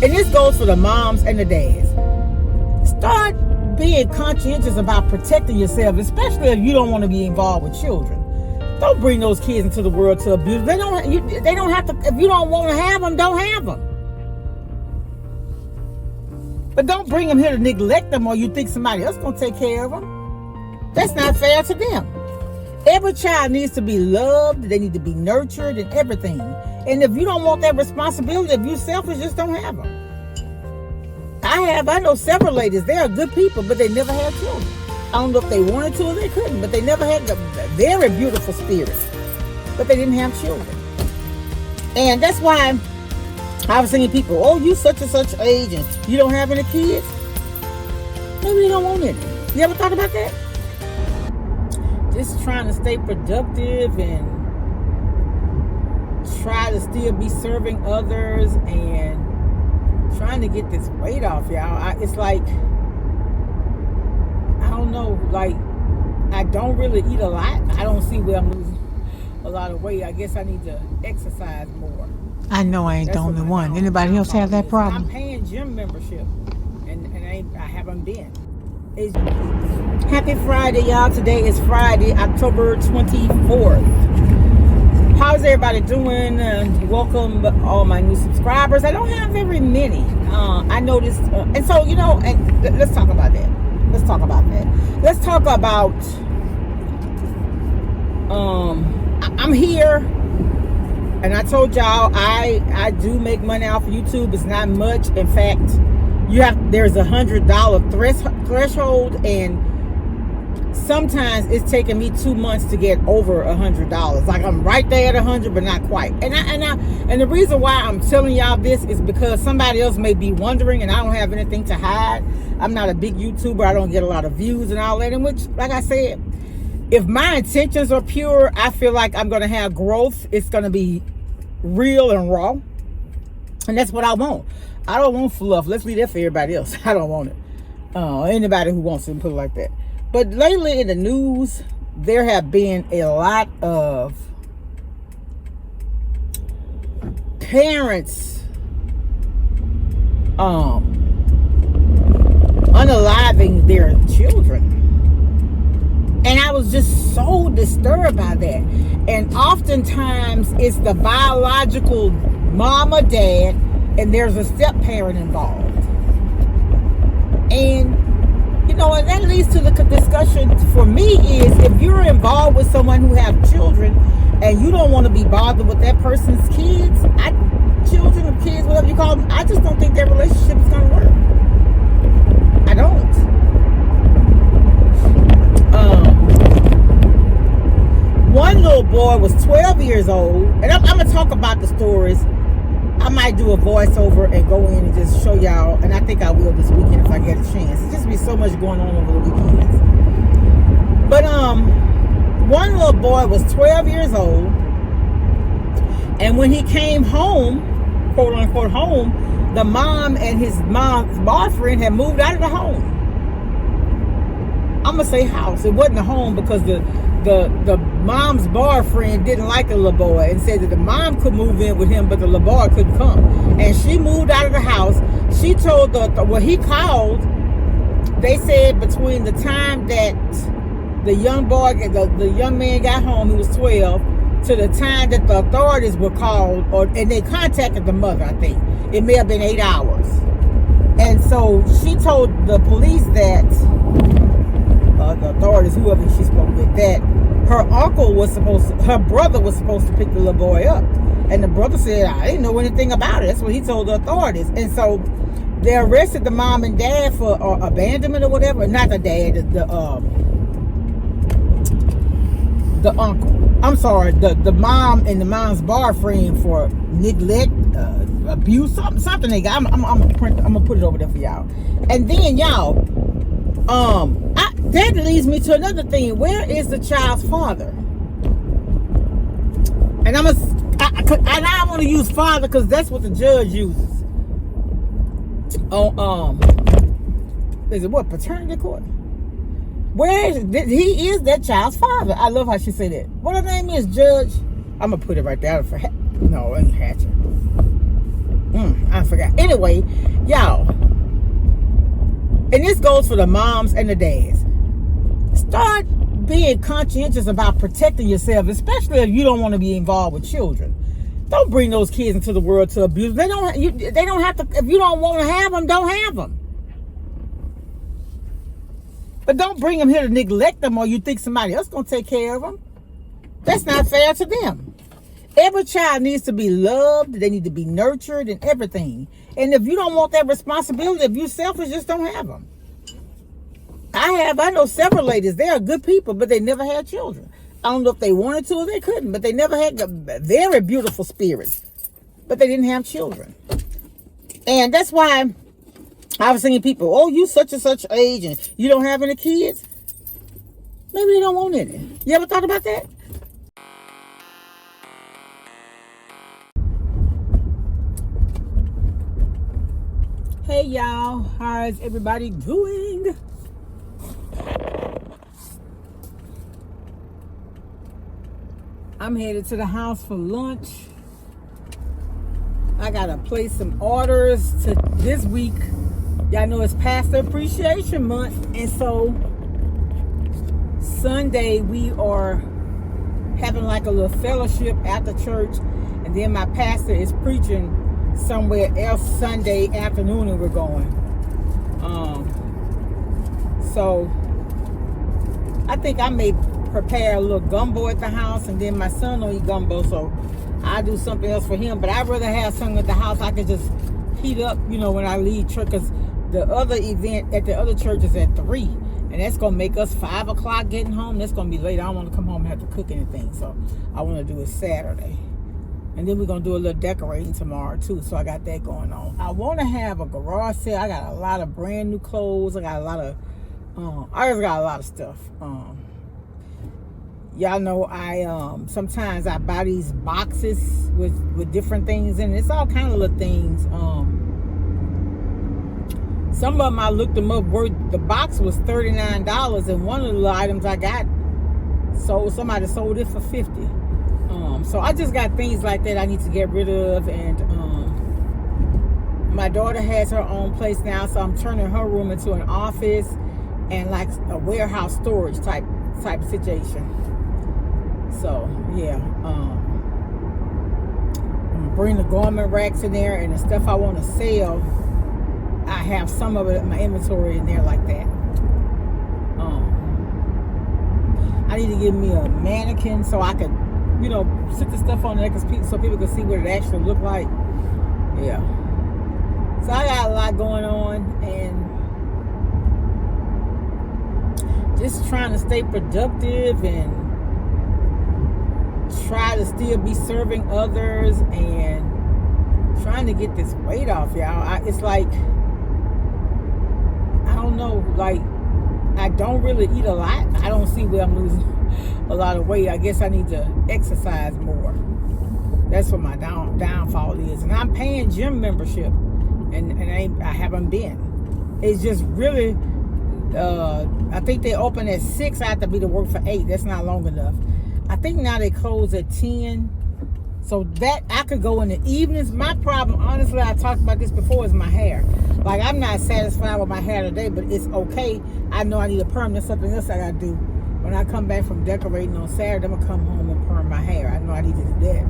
and this goes for the moms and the dads, start being conscientious about protecting yourself, especially if you don't want to be involved with children. Don't bring those kids into the world to abuse. They don't have to. If you don't want to have them, don't have them. But don't bring them here to neglect them, or you think somebody else gonna take care of them. That's not fair to them. Every child needs to be loved. They need to be nurtured and everything. And if you don't want that responsibility, if you're selfish, just don't have them. I know several ladies. They are good people, but they never had children. I don't know if they wanted to or they couldn't, but they never had the very beautiful spirit. But they didn't have children. And that's why I was seeing people, oh, you such and such age and you don't have any kids? Maybe you don't want any. You ever thought about that? Just trying to stay productive and try to still be serving others and trying to get this weight off, y'all. It's like, I don't know, like, I don't really eat a lot. I don't see where I'm losing a lot of weight. I guess I need to exercise more. I know I ain't the only one. Anybody else have that problem? I'm paying gym membership, and I haven't been. Happy Friday, y'all. Today is Friday, October 24th. How's everybody doing? Welcome all my new subscribers. I don't have very many. I noticed, and so, you know, and let's talk about that. Let's talk about I'm here, and I told y'all I do make money off of YouTube. It's not much. In fact, there's $100 threshold, and sometimes it's taking me 2 months to get over $100. Like, I'm right there at 100, but not quite. And the reason why I'm telling y'all this is because somebody else may be wondering, and I don't have anything to hide. I'm not a big YouTuber. I don't get a lot of views and all that. In which, like I said, if my intentions are pure, I feel like I'm going to have growth. It's going to be real and raw. And that's what I want. I don't want fluff. Let's leave that for everybody else. I don't want it. Anybody who wants it, put it like that. But lately in the news, there have been a lot of parents unaliving their children. And I was just so disturbed by that. And oftentimes it's the biological mom or dad, and there's a step parent involved. And you know, and that leads to the discussion for me is, if you're involved with someone who have children and you don't want to be bothered with that person's kids, children or kids, whatever you call them, I just don't think their relationship is going to work. I don't. One little boy was 12 years old, and I'm going to talk about the stories. I might do a voiceover and go in and just show y'all, and I think I will this weekend if I get a chance. There's just be so much going on over the weekends. But one little boy was 12 years old, and when he came home, quote unquote home, the mom and his mom's boyfriend had moved out of the home. I'm gonna say house. It wasn't a home because the mom's boyfriend didn't like the little boy and said that the mom could move in with him, but the little boy couldn't come. And she moved out of the house. She told he called. They said between the time that the young man got home, he was 12, to the time that the authorities were called, and they contacted the mother. I think it may have been 8 hours. And so she told the police that. The authorities, whoever she spoke with, that her brother was supposed to pick the little boy up, and the brother said, I didn't know anything about it. That's what he told the authorities. And so they arrested the mom and dad for abandonment or whatever. Not the dad, the uncle. I'm sorry, the mom and the mom's boyfriend for neglect, abuse, something they got. I'm gonna put it over there for y'all. And then y'all, that leads me to another thing. Where is the child's father? And I want to use father because that's what the judge uses. Is it what, paternity court? He is that child's father. I love how she said that. What her name is, Judge? I'm gonna put it right there for no, it ain't Hatcher. I forgot. Anyway, y'all, and this goes for the moms and the dads. Start being conscientious about protecting yourself, especially if you don't want to be involved with children. Don't bring those kids into the world to abuse. They don't have to. If you don't want to have them, don't have them. But don't bring them here to neglect them, or you think somebody else gonna take care of them. That's not fair to them. Every child needs to be loved. They need to be nurtured and everything. And if you don't want that responsibility, if you're selfish, just don't have them. I know several ladies. They are good people, but they never had children. I don't know if they wanted to or they couldn't, but they never had very beautiful spirits, but they didn't have children. And that's why I was seeing people, oh, you such and such age and you don't have any kids. Maybe they don't want any. You ever thought about that? Hey y'all, how's everybody doing? I'm headed to the house for lunch. I gotta place some orders to this week. Y'all know it's Pastor Appreciation Month, and so Sunday we are having like a little fellowship at the church, and then my pastor is preaching somewhere else Sunday afternoon, and we're going. So I think I may prepare a little gumbo at the house, and then my son don't eat gumbo, so I do something else for him. But I'd rather have something at the house I can just heat up, when I leave church, because the other event at the other church is at 3, and that's gonna make us 5 o'clock getting home. That's gonna be late. I don't want to come home and have to cook anything, so I want to do it Saturday. And then we're gonna do a little decorating tomorrow too, so I got that going on. I want to have a garage sale. I got a lot of brand new clothes. I got a lot of I just got a lot of stuff. Y'all know I sometimes I buy these boxes with different things in it. It's all kind of little things. Some of them I looked them up. The box was $39, and one of the items I got somebody sold it for $50. So I just got things like that I need to get rid of, and my daughter has her own place now, so I'm turning her room into an office and like a warehouse storage type situation. So yeah, I'm gonna bring the garment racks in there, and the stuff I want to sell, I have some of it in my inventory in there like that. I need to give me a mannequin so I could, sit the stuff on there so people can see what it actually look like. Yeah. So I got a lot going on, and just trying to stay productive and try to still be serving others and trying to get this weight off, y'all. It's like, I don't know, like, I don't really eat a lot. I don't see where I'm losing a lot of weight. I guess I need to exercise more. That's what my downfall is. And I'm paying gym membership, and I haven't been. It's just really, I think they open at 6. I have to be to work for 8. That's not long enough. I think now they close at 10. So that I could go in the evenings. My problem, honestly, I talked about this before, is my hair. Like, I'm not satisfied with my hair today, but it's okay. I know I need a perm. There's something else I gotta do. When I come back from decorating on Saturday, I'm gonna come home and perm my hair. I know I need to do that.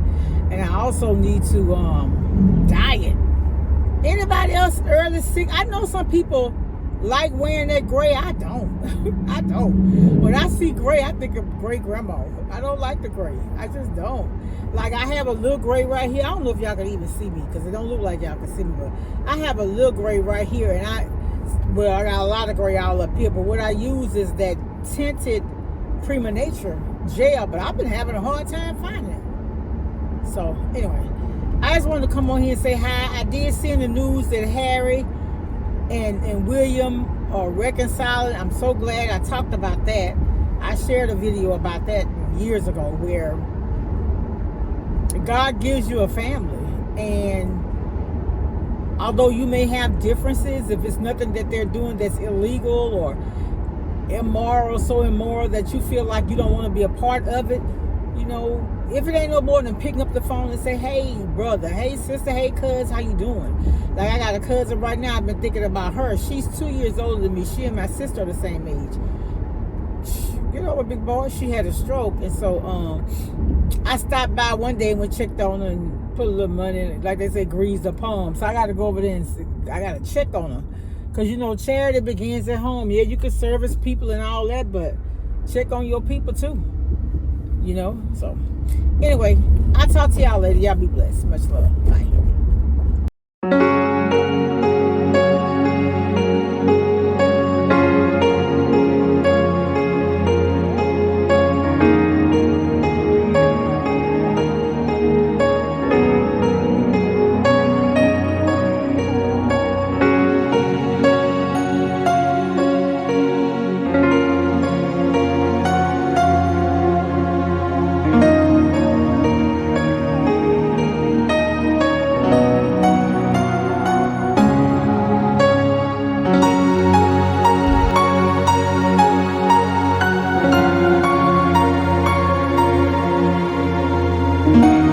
And I also need to diet. Anybody else early sick? I know some people like wearing that gray. I don't. I don't. When I see gray, I think of great grandma. I don't like the gray. I just don't. Like, I have a little gray right here. I don't know if y'all can even see me, because it don't look like y'all can see me, but I have a little gray right here, and I got a lot of gray all up here, but what I use is that tinted Prima Nature gel, but I've been having a hard time finding it. So anyway, I just wanted to come on here and say hi. I did see in the news that Harry and William are reconciling. I'm so glad I talked about that. I shared a video about that years ago, where God gives you a family, and although you may have differences, if it's nothing that they're doing that's illegal or immoral, so immoral that you feel like you don't want to be a part of it, if it ain't no more than picking up the phone and say, hey brother, hey sister, hey cuz, how you doing? Like I got a cousin right now. I've been thinking about her. She's 2 years older than me. She and my sister are the same age. You know what, big boy? She had a stroke, and so I stopped by one day and we checked on her and put a little money in it. Like they say, grease the palm. So I got to go over there and I got to check on her. Because, you know, charity begins at home. Yeah, you can service people and all that, but check on your people too. You know? So, anyway, I'll talk to y'all later. Y'all be blessed. Much love. Bye.